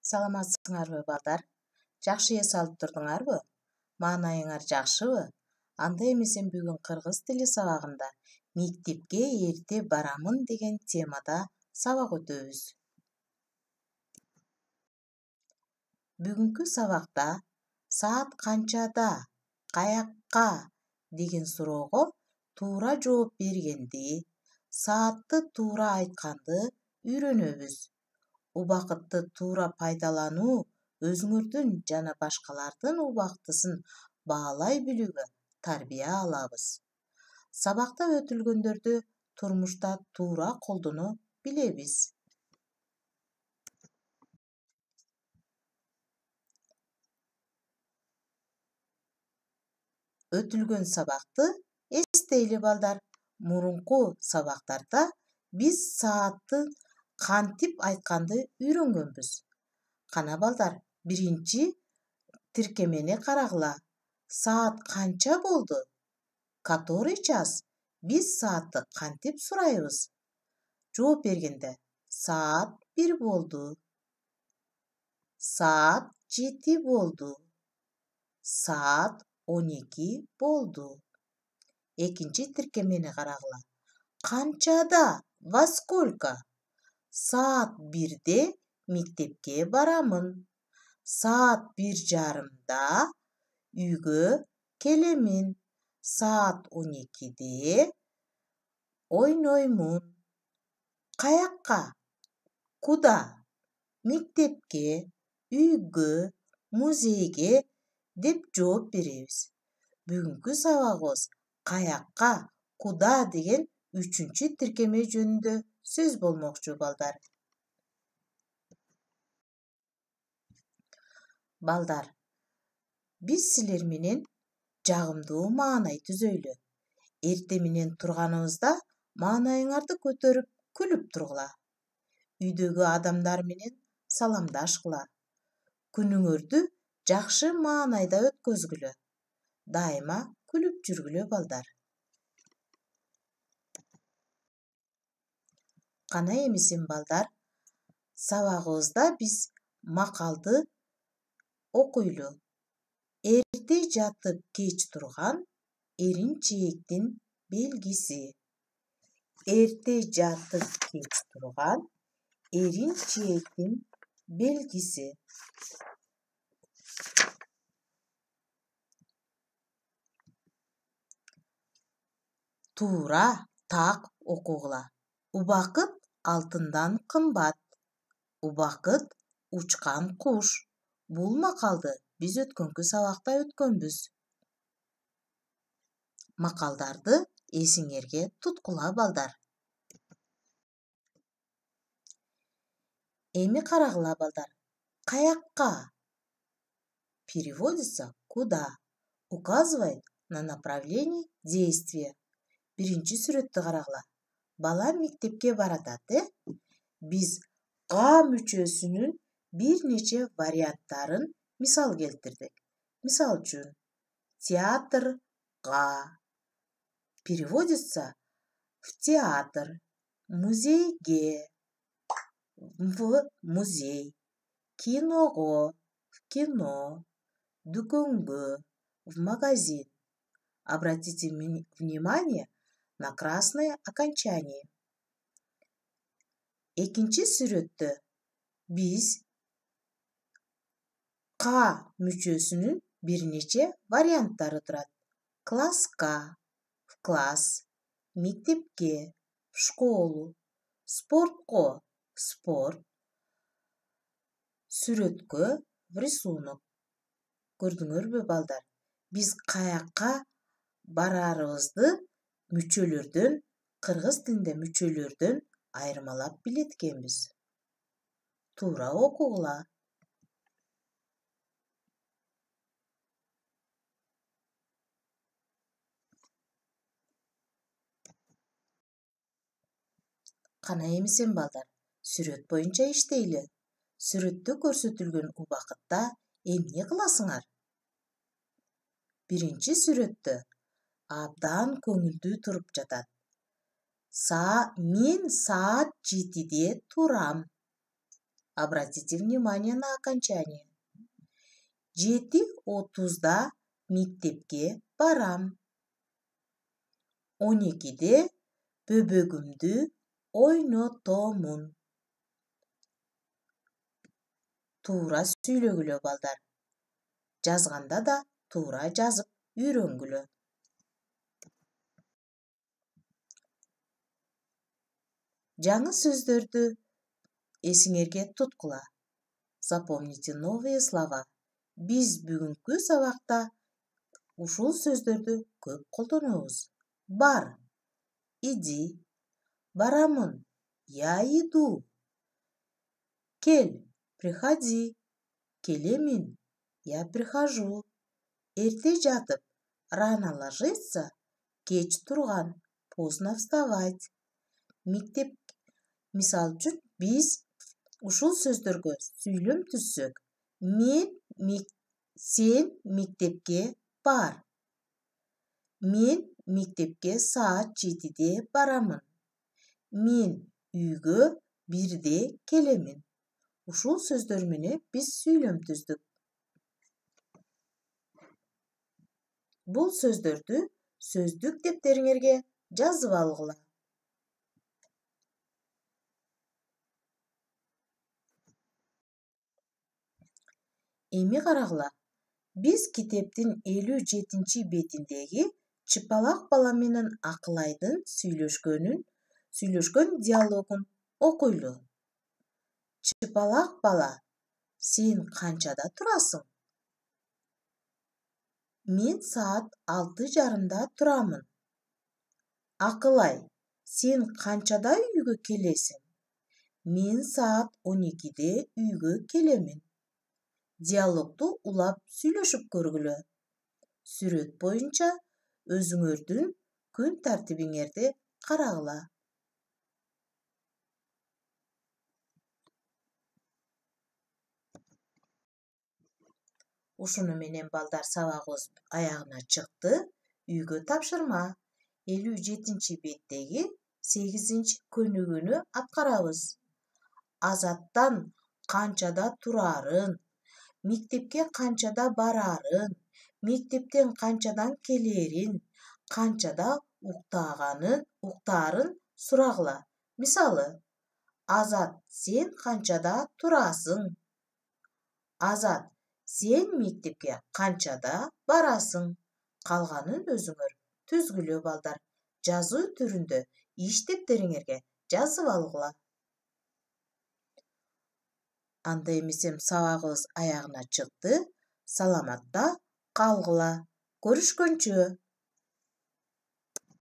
Саламатсыңарбы балдар? Жакшы эс алып турдуңарбы? Маанайыңар жакшыбы? Анда эмесе бүгүн кыргыз тили сабагында мектепке эрте барамын деген темада сабак өтөбүз. Бүгүнкү сабакта саат канчада, каякка деген суроого туура жооп бергенди, саатты туура айтканды үйрөнөбүз. Убакытты туура пайдалануу өзүңөрдүн жана башкалардын убактысын баалай билүүгө тарбия алабыз. Сабакта өтүлгөндөрдү турмушта туура колдоно билебиз. Өтүлгөн сабакты эстейли балдар. Мурунку сабактарда биз саатты кантип айтканды үйрөнгөнбүз. Кана балдар, биринчи тиркемени карагыла. Саат канча болду? Который час? Биз саатты кантип сурайбыз? Жооп бергенде саат 1 болду. Саат 7 болду. Саат 12 болду. Экинчи тиркемени карагыла. Канчада? Во сколько? Саат 1-де мектепке барамын. Саат 1:30 үйгө келемин. Саат 12-де ойноймун. Каякка? Куда? Мектепке, үйгө, музейге деп жооп беребиз. Бүгүнкү сабагыбыз каякка, куда деген үчүнчү тиркеме жөнүндө сөз болмокчу балдар. Балдар, биз силер менен жагымдуу маанай түзөйлү. Эрте менен турганыбызда маанайыңарды көтөрүп күлүп тургула. Үйдөгү адамдар менен саламдашкыла. Күнүңөрдү жакшы маанайда өткөзгүлө. Дайыма күлүп жүргүлө балдар. Кана эмесин балдар, сабагыбызда биз макалды окуйлу. Эрте жатып кеч турган эринчээктин белгиси. Эрте жатып кеч турган эринчээктин белгиси. Туура так окугула. Убакыт алтындан кымбат. Убакыт учкан куш. Бул макалды биз өткөнкү сабакта өткөнбүз. Макалдарды эсиңерге туткула балдар. Эми карагыла балдар. Каякка? Переводится куда? Указывает на направление действия. Биринчи сүрөттү карагыла. Бала мектепке баратат, Биз га мүчөсүнүн бир нече варианттарын мисал келтирдик. Мисал үчүн, театрга. Переводится в театр. Музейге. В музей. Киного. В кино. Дүкөнгө. В магазин. Обратите внимание на красное окончание. Экинчи сүрөттө биз ка мүчөсүнүн бир нече варианттары турат. Класска, в класс, мектепке, в школу, спортко, в спорт, сүрөткө, в рисунок. Көрдүңөрбү балдар? Биз каякка барарыбызды мүчөлөрдөн, кыргыз тилинде мүчөлөрдөн айырмалап билет экенбиз. Туура окугула. Кана эмесин балдар, сүрөт боюнча иштейли. Сүрөттө көрсөтүлгөн убакытта эмне кыласыңар? Биринчи сүрөттө абдан көңүлдүү туруп жатат. Мен саат 7-де турам. Обратите внимание на окончание. 7:30-да мектепке барам. 12:де бөбөгүмдү ойнотомун. Туура сүйлөгүлө балдар. Жазганда да туура жазып үйрөнгүлө. Жаңы сөздөрдү эсиңерге туткула. Запомните новые слова. Биз бүгүнкү сабакта ушул сөздөрдү көп колдонобуз. Бар, иди, барамын, я иду. Кел, приходи, келемин, я прихожу. Эрте жатып, рано ложиться, кеч турган, поздно вставать. Мектеп мисал үчүн биз ушул сөздөргө сүйлөм түзсөк, сен мектепке бар. Мен мектепке саат 7:де барамын. Мен үйгө 1:де келемин. Ушул сөздөр менен биз сүйлөм түздүк. Бул сөздөрдү сөздүк дептериңерге жазып алгыла. Эми карагыла. Биз китептин 57-бетиндеги Чыпалак бала менен Акылайдын сүйлөшкөн диалогун окуйлу. Чыпалак бала, сен канчада турасың? Мен саат 6:30-да турамын. Акылай, сен канчада үйгө келесиң? Мен саат 12:де үйгө келемин. Диалогду улап сүйлөшүп көргүлө. Сүрөт боюнча өзүңөрдүн күн тартибиңерди карагыла. Ушуну менен балдар сабагыбыз аягына чыкты. Үйгө тапшырма. 57-беттеги 8-көнүгүүнү аткарабыз. Азаттан канчада турарын, мектепке канчада барарын, мектептен канчадан келерин, канчада уктаарын сурагыла. Мисалы, Азат, сен канчада турасың? Азат, сен мектепке канчада барасың? Калганын өзүңөр түзгүлө балдар. Жазуу түрүндө иш дептериңерге жазып алгыла. Анда эмесем сабагыбыз аягына чыкты. Саламатта калгыла. Көрүшкөнчө.